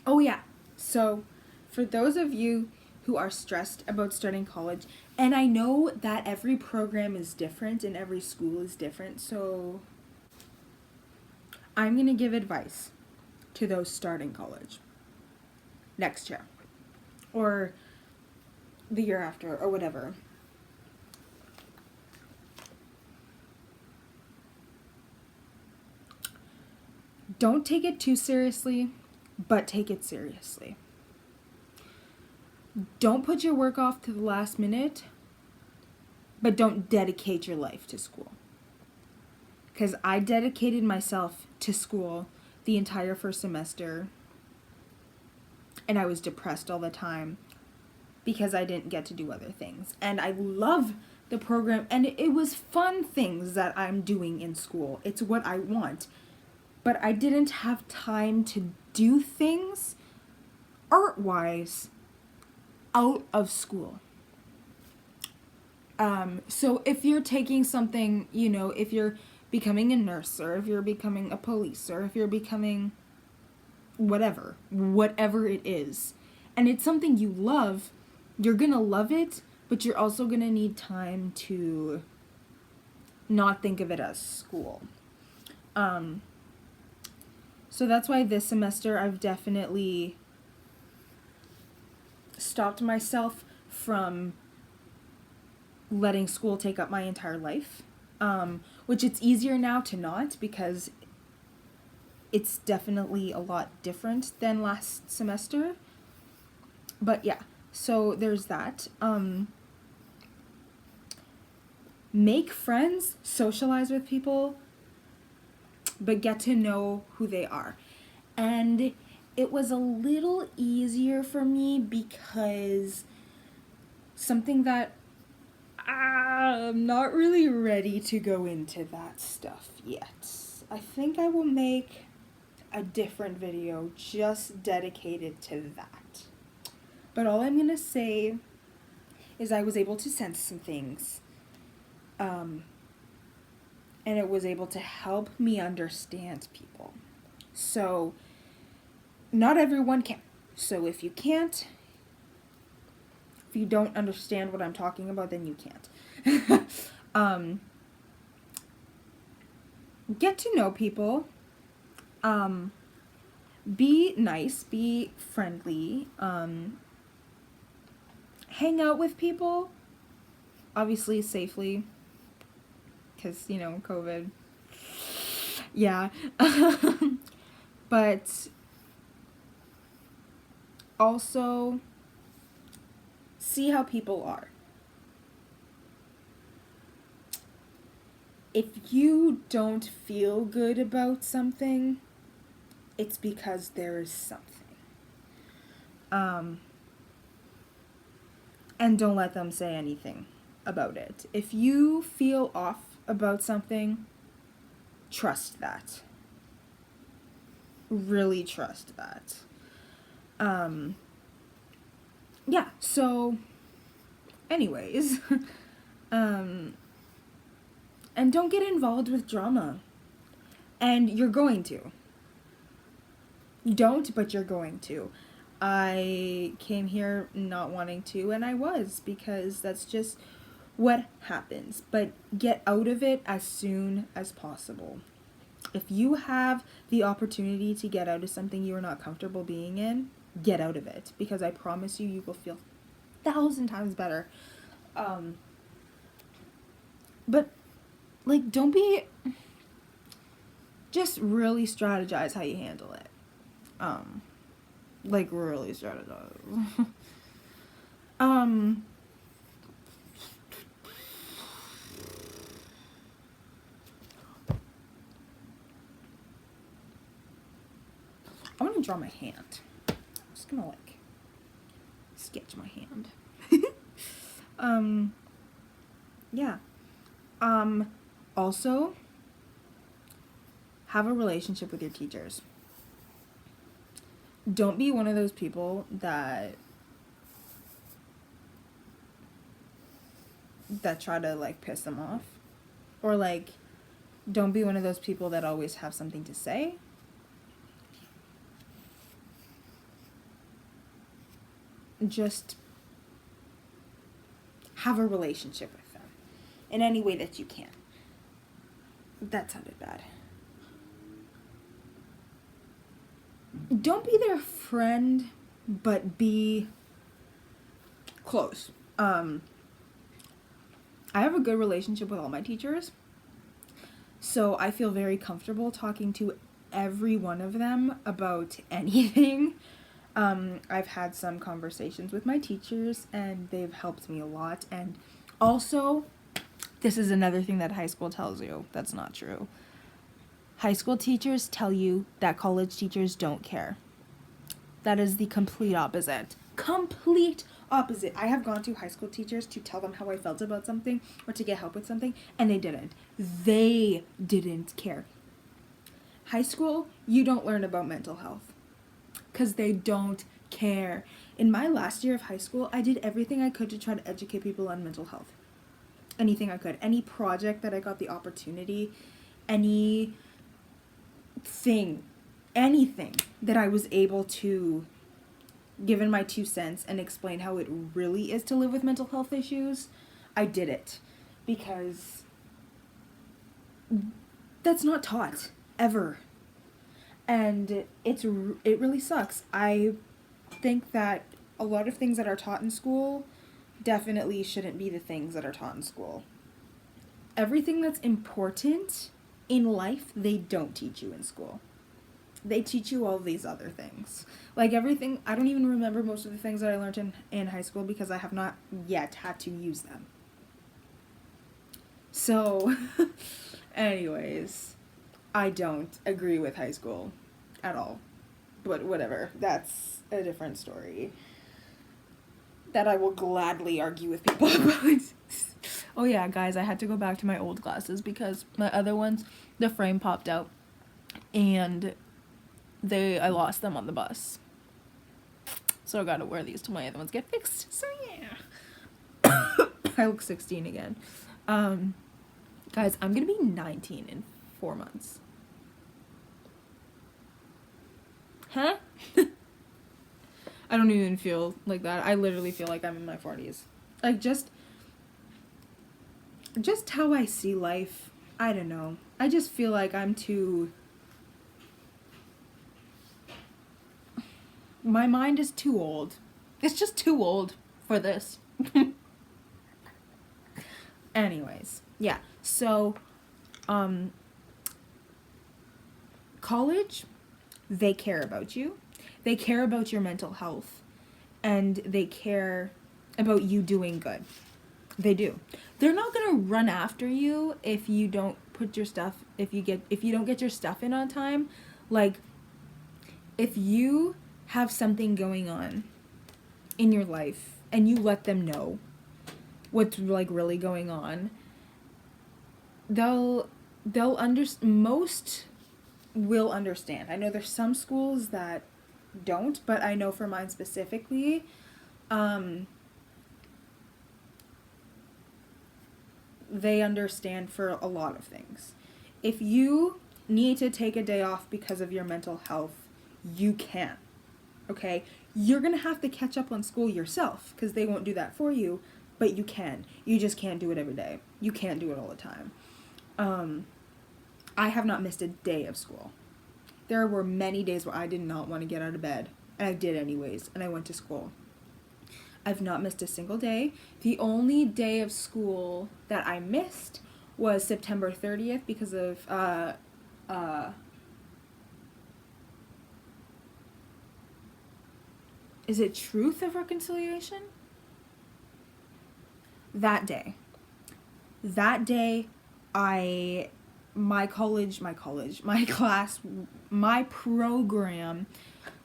Oh, yeah. So, for those of you who are stressed about starting college, and I know that every program is different and every school is different, so I'm going to give advice to those starting college next year or the year after or whatever. Don't take it too seriously, but take it seriously. Don't put your work off to the last minute, but don't dedicate your life to school. Because I dedicated myself to school the entire first semester, and I was depressed all the time because I didn't get to do other things. And I love the program, and it was fun things that I'm doing in school. It's what I want. But I didn't have time to do things art-wise out of school. So if you're taking something, if you're becoming a nurse, or if you're becoming a police, or if you're becoming whatever it is, and it's something you love, you're gonna love it, but you're also gonna need time to not think of it as school. So that's why this semester I've definitely stopped myself from letting school take up my entire life, which it's easier now to not, because it's definitely a lot different than last semester. But yeah, so there's that. Make friends, socialize with people, but get to know who they are. And it was a little easier for me because something that I'm not really ready to go into that stuff yet. I think I will make a different video just dedicated to that. But all I'm gonna say is I was able to sense some things. And it was able to help me understand people. So, not everyone can. So if you can't, if you don't understand what I'm talking about, then you can't. Get to know people. Be nice, be friendly. Hang out with people, obviously safely, because, COVID. Yeah. But also see how people are. If you don't feel good about something, it's because there is something. And don't let them say anything about it. If you feel off about something, trust that. Really trust that. Yeah, so anyways, and don't get involved with drama. And you're going to. You don't, but you're going to. I came here not wanting to, and I was, because that's just what happens. But get out of it as soon as possible. If you have the opportunity to get out of something you are not comfortable being in, get out of it, because I promise you, you will feel 1,000 times better. But, don't be... Just really strategize how you handle it. Really strategize. I want to draw my hand. I'm just gonna, sketch my hand. Yeah. Also, have a relationship with your teachers. Don't be one of those people that try to, piss them off. Or, Don't be one of those people that always have something to say. Just have a relationship with them in any way that you can. That sounded bad. Don't be their friend, but be close. I have a good relationship with all my teachers, so I feel very comfortable talking to every one of them about anything. I've had some conversations with my teachers, and they've helped me a lot. And also, this is another thing that high school tells you that's not true. High school teachers tell you that college teachers don't care. That is the complete opposite. Complete opposite. I have gone to high school teachers to tell them how I felt about something or to get help with something, and they didn't. They didn't care. High school, you don't learn about mental health because they don't care. In my last year of high school, I did everything I could to try to educate people on mental health. Anything I could. Any project that I got the opportunity, anything that I was able to give in my 2 cents and explain how it really is to live with mental health issues, I did it. Because that's not taught, ever. And it really sucks. I think that a lot of things that are taught in school definitely shouldn't be the things that are taught in school. Everything that's important in life, they don't teach you in school. They teach you all these other things. Like everything, I don't even remember most of the things that I learned in high school because I have not yet had to use them. So, anyways, I don't agree with high school at all. But whatever, that's a different story that I will gladly argue with people about. Oh yeah, guys, I had to go back to my old glasses because my other ones, the frame popped out and I lost them on the bus. So I gotta wear these till my other ones get fixed. So yeah. I look 16 again. Guys, I'm gonna be 19 in 4 months. Huh? I don't even feel like that. I literally feel like I'm in my 40s. Like, just how I see life, I don't know. I just feel like I'm too... My mind is too old. It's just too old for this. Anyways, yeah. So, college, they care about you. They care about your mental health. And they care about you doing good. They do. They're not gonna run after you if you don't put your stuff, if you don't get your stuff in on time. Like, if you have something going on in your life and you let them know what's like really going on, most will understand. I know there's some schools that don't, but I know for mine specifically, they understand for a lot of things. If you need to take a day off because of your mental health, you can. Okay? You're gonna have to catch up on school yourself because they won't do that for you, but you can. You just can't do it every day. You can't do it all the time. I have not missed a day of school. There were many days where I did not want to get out of bed, and I did anyways, and I went to school. I've not missed a single day. The only day of school that I missed was September 30th because of, is it Truth of Reconciliation? That day, my program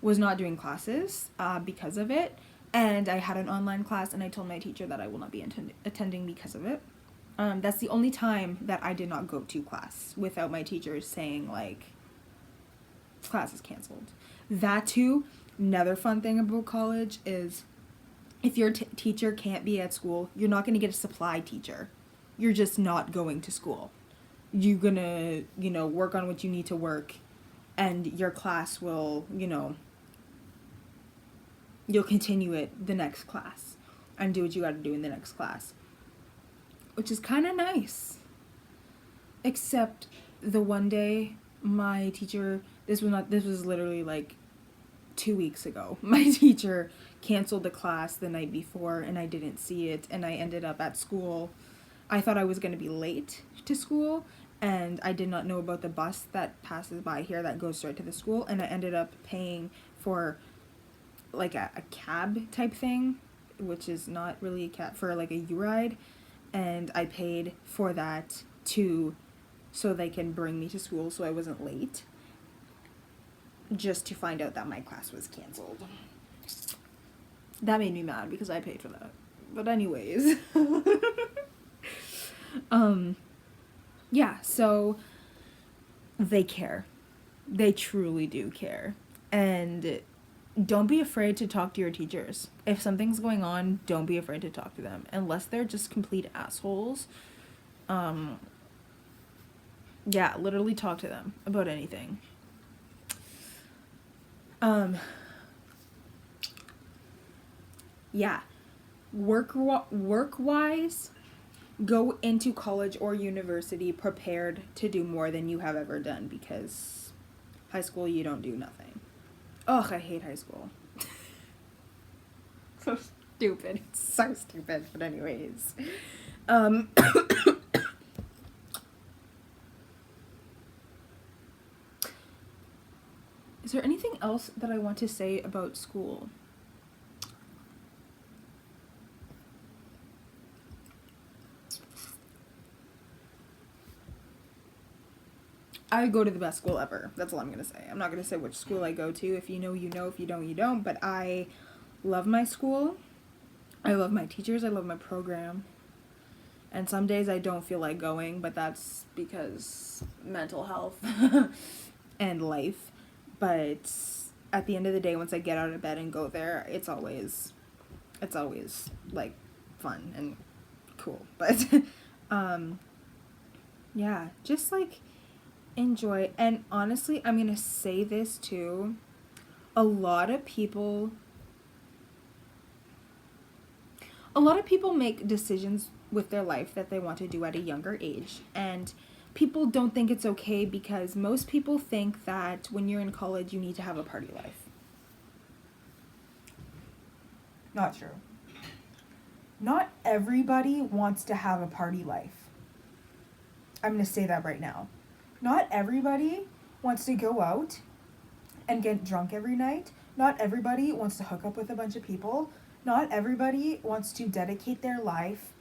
was not doing classes because of it, and I had an online class, and I told my teacher that I will not be attending because of it. That's the only time that I did not go to class without my teacher saying, like, class is canceled. That too, another fun thing about college is if your teacher can't be at school, you're not going to get a supply teacher. You're just not going to school. you're gonna, work on what you need to work, and your class will, you'll continue it the next class and do what you gotta do in the next class. Which is kind of nice. Except the one day my teacher, this was literally like 2 weeks ago. My teacher canceled the class the night before and I didn't see it, and I ended up at school. I thought I was going to be late to school, and I did not know about the bus that passes by here that goes straight to the school, and I ended up paying for like a cab type thing, which is not really a cab, for like a U-Ride, and I paid for that so they can bring me to school so I wasn't late, just to find out that my class was canceled. That made me mad because I paid for that. But anyways. Yeah, so they care. They truly do care. And don't be afraid to talk to your teachers. If something's going on, don't be afraid to talk to them. Unless they're just complete assholes. Yeah, literally talk to them about anything. Yeah. Work-wise, go into college or university prepared to do more than you have ever done, because high school, you don't do nothing. Ugh, I hate high school. So stupid. It's so stupid, but anyways. Is there anything else that I want to say about school? I go to the best school ever. That's all I'm going to say. I'm not going to say which school I go to. If you know, you know. If you don't, you don't. But I love my school. I love my teachers. I love my program. And some days I don't feel like going, but that's because mental health and life. But at the end of the day, once I get out of bed and go there, it's always like fun and cool. But yeah, just like enjoy. And honestly, I'm gonna say this too, a lot of people make decisions with their life that they want to do at a younger age, and people don't think it's okay because most people think that when you're in college you need to have a party life. Not true. Not everybody wants to have a party life. I'm going to say that right now. Not everybody wants to go out and get drunk every night. Not everybody wants to hook up with a bunch of people. Not everybody wants to dedicate their life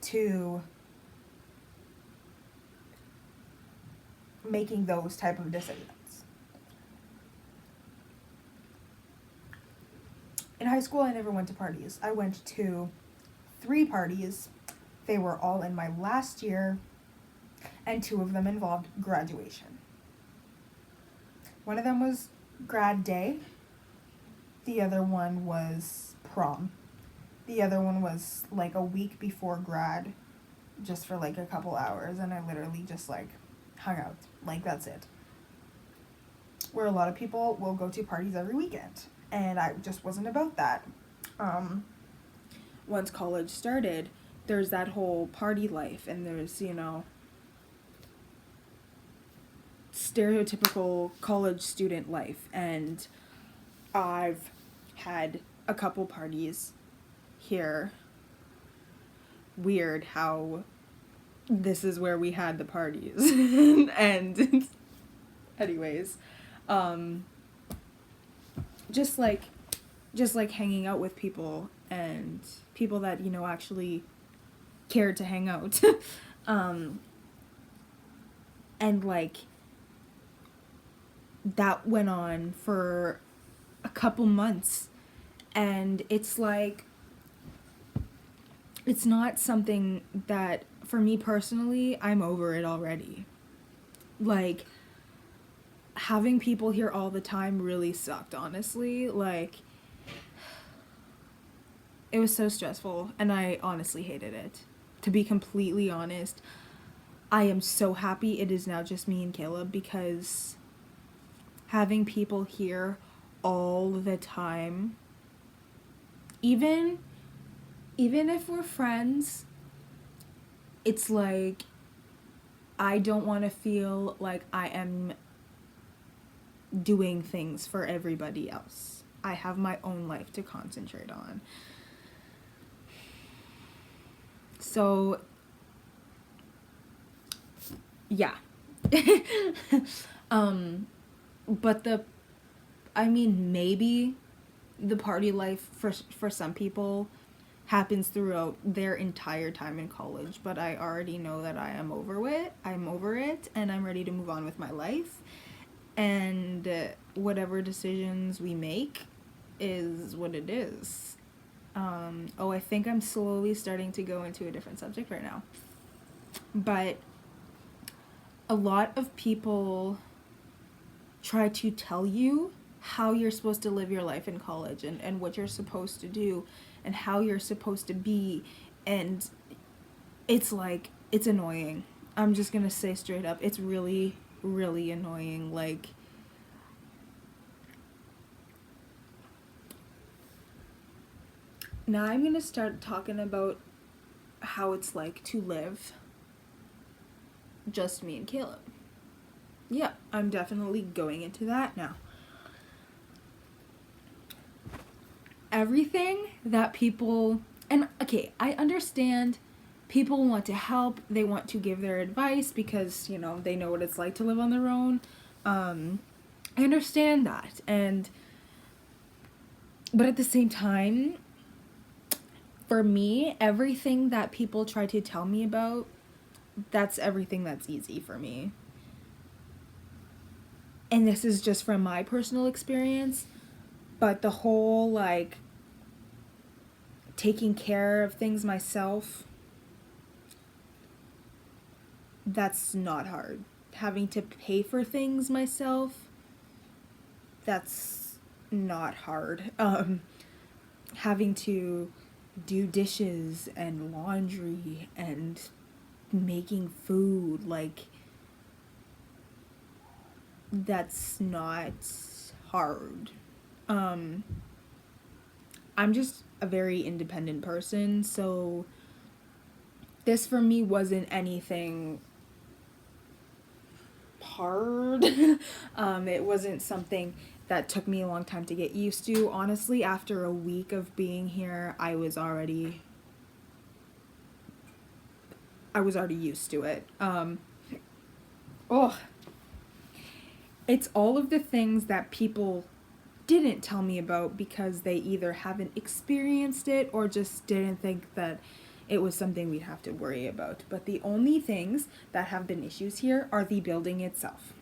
to making those type of decisions. In high school, I never went to parties. I went to 3 parties. They were all in my last year, and 2 of them involved graduation. One of them was grad day. The other one was prom. The other one was like a week before grad, just for like a couple hours, and I literally just like hung out. Like, that's it. Where a lot of people will go to parties every weekend, and I just wasn't about that. Once college started, there's that whole party life, and there's, stereotypical college student life, and I've had a couple parties here. Weird how this is where we had the parties. And anyways, just like hanging out with people, and people that, actually cared to hang out. And like, that went on for a couple months, and it's like, it's not something that, for me personally, I'm over it already. Like, having people here all the time really sucked, honestly. Like, it was so stressful, and I honestly hated it. To be completely honest, I am so happy it is now just me and Caleb, because having people here all the time, even if we're friends, it's like I don't want to feel like I am doing things for everybody else. I have my own life to concentrate on. So, yeah. But maybe the party life for some people happens throughout their entire time in college, but I already know that I am over it. I'm over it, and I'm ready to move on with my life. And whatever decisions we make is what it is. I think I'm slowly starting to go into a different subject right now. But a lot of people try to tell you how you're supposed to live your life in college, and what you're supposed to do and how you're supposed to be, and it's like, it's annoying. I'm just gonna say straight up, it's really, really annoying. Like, now I'm gonna start talking about how it's like to live just me and Caleb. Yeah, I'm definitely going into that now. Everything that people, and okay, I understand people want to help, they want to give their advice because, they know what it's like to live on their own. I understand that, but at the same time, for me, everything that people try to tell me about, that's everything that's easy for me. And this is just from my personal experience, but the whole, like, taking care of things myself, that's not hard. Having to pay for things myself, that's not hard. Having to do dishes and laundry and making food, like, that's not hard. I'm just a very independent person, so this for me wasn't anything hard. It wasn't something that took me a long time to get used to. Honestly, after a week of being here, I was already used to it. It's all of the things that people didn't tell me about because they either haven't experienced it or just didn't think that it was something we'd have to worry about. But the only things that have been issues here are the building itself.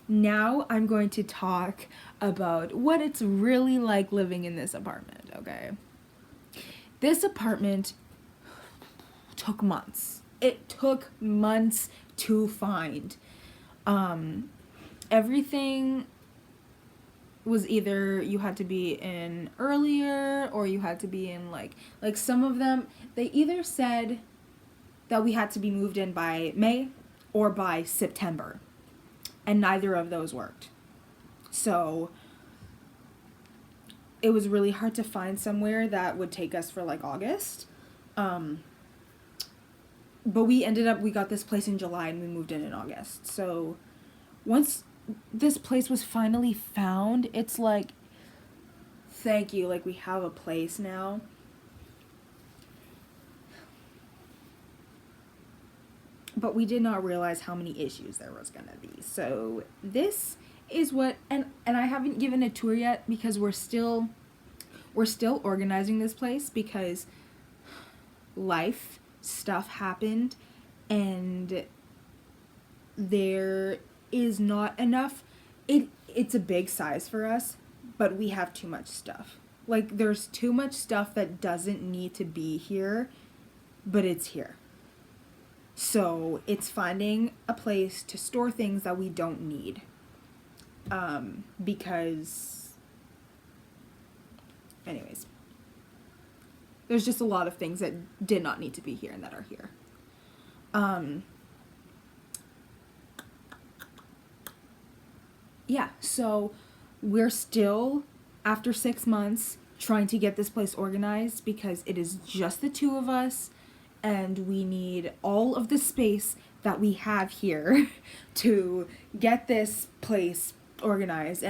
Now I'm going to talk about what it's really like living in this apartment, okay? This apartment took months. It took months to find. Everything was either you had to be in earlier or you had to be in like some of them, they either said that we had to be moved in by May or by September, and neither of those worked. So it was really hard to find somewhere that would take us for like August. But we got this place in July and we moved in August. So once this place was finally found, it's like, thank you, like, we have a place now. But we did not realize how many issues there was gonna be. So this is what, and I haven't given a tour yet because we're still organizing this place because life stuff happened and there is not enough. It's a big size for us, but we have too much stuff. Like, there's too much stuff that doesn't need to be here, but it's here. So it's finding a place to store things that we don't need. Because, anyways, there's just a lot of things that did not need to be here and that are here. Yeah, so we're still, after 6 months, trying to get this place organized because it is just the two of us and we need all of the space that we have here to get this place organized.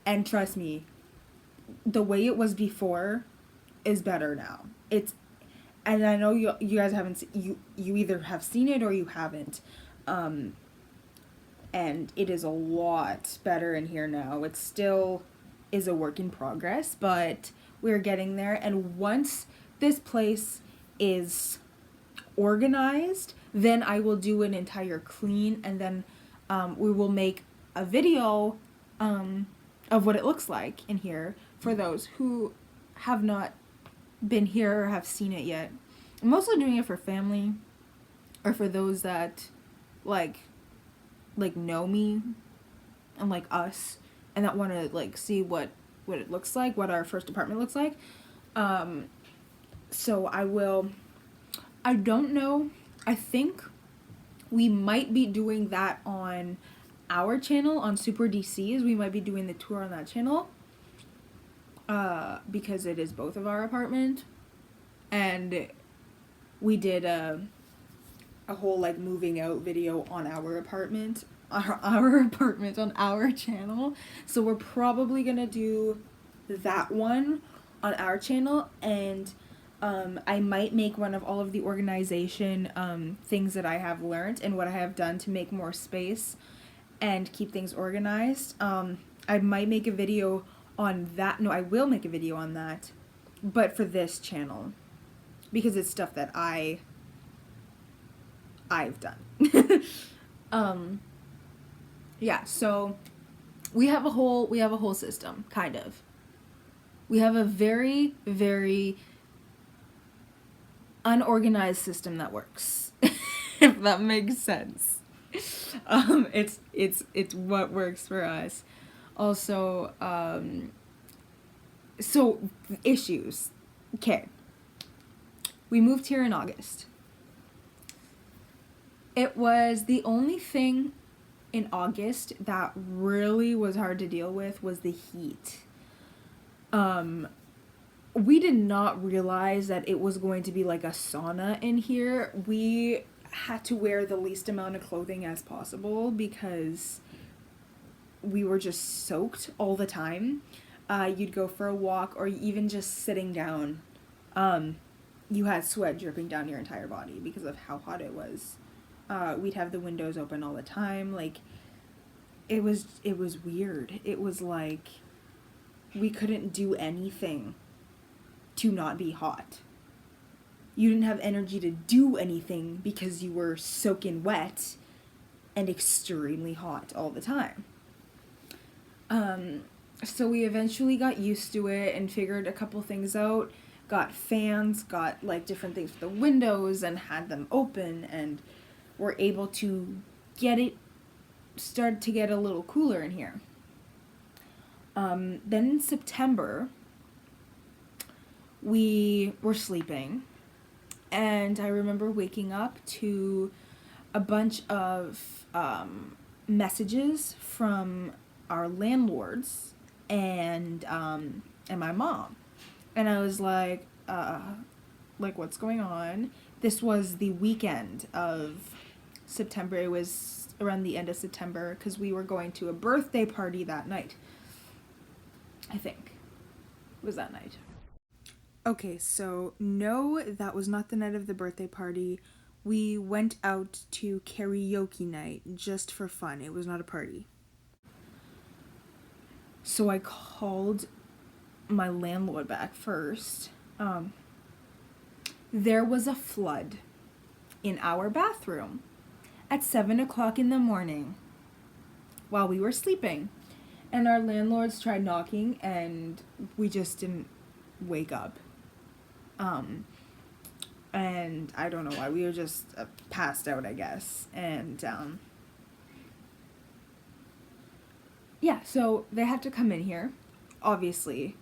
And trust me, the way it was before is better now. It's, and I know you guys haven't, you either have seen it or you haven't. And it is a lot better in here now. It still is a work in progress, but we're getting there. And once this place is organized, then I will do an entire clean, and then we will make a video of what it looks like in here for those who have not been here or have seen it yet. I'm mostly doing it for family or for those that like know me and like us and that want to like see what it looks like, what our first apartment looks like. So I don't know, I think we might be doing that on our channel on Super DCs. We might be doing the tour on that channel because it is both of our apartment, and we did a whole like moving out video on our apartment on our channel. So we're probably gonna do that one on our channel, and I might make one of all of the organization things that I have learned and what I have done to make more space and keep things organized. I might make a video on that. No, I will make a video on that, but for this channel because it's stuff that I've done. Yeah, so we have a whole system, kind of. We have a very, very unorganized system that works, if that makes sense. It's what works for us. Also, so issues. Okay. We moved here in August. It was the only thing in August that really was hard to deal with was the heat. We did not realize that it was going to be like a sauna in here. We had to wear the least amount of clothing as possible because we were just soaked all the time. You'd go for a walk or even just sitting down. You had sweat dripping down your entire body because of how hot it was. We'd have the windows open all the time. Like, it was weird. It was like we couldn't do anything to not be hot. You didn't have energy to do anything because you were soaking wet and extremely hot all the time. So we eventually got used to it and figured a couple things out. Got fans, got like different things for the windows and had them open, and were able to start to get a little cooler in here. Then in September, we were sleeping, and I remember waking up to a bunch of messages from our landlords and my mom. And I was like, what's going on? This was the weekend of September. It was around the end of September because we were going to a birthday party that night. I think it was that night. Okay, so no, that was not the night of the birthday party. We went out to karaoke night just for fun. It was not a party. So I called my landlord back first. There was a flood in our bathroom at 7 o'clock in the morning while we were sleeping. And our landlords tried knocking and we just didn't wake up. And I don't know why. We were just passed out, I guess. And yeah, so they had to come in here, obviously,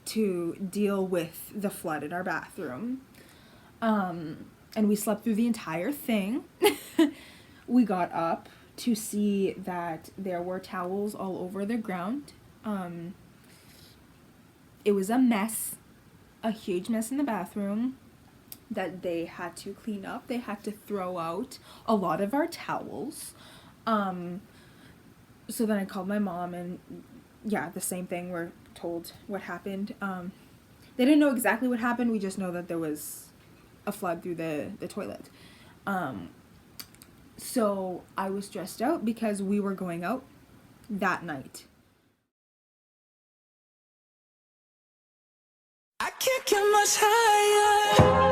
to deal with the flood in our bathroom. and we slept through the entire thing. We got up to see that there were towels all over the ground. It was a mess, a huge mess in the bathroom that they had to clean up. They had to throw out a lot of our towels. So then I called my mom, and yeah, the same thing. We're told what happened. They didn't know exactly what happened. We just know that there was a flood through the toilet. So I was stressed out because we were going out that night. I can't get much higher.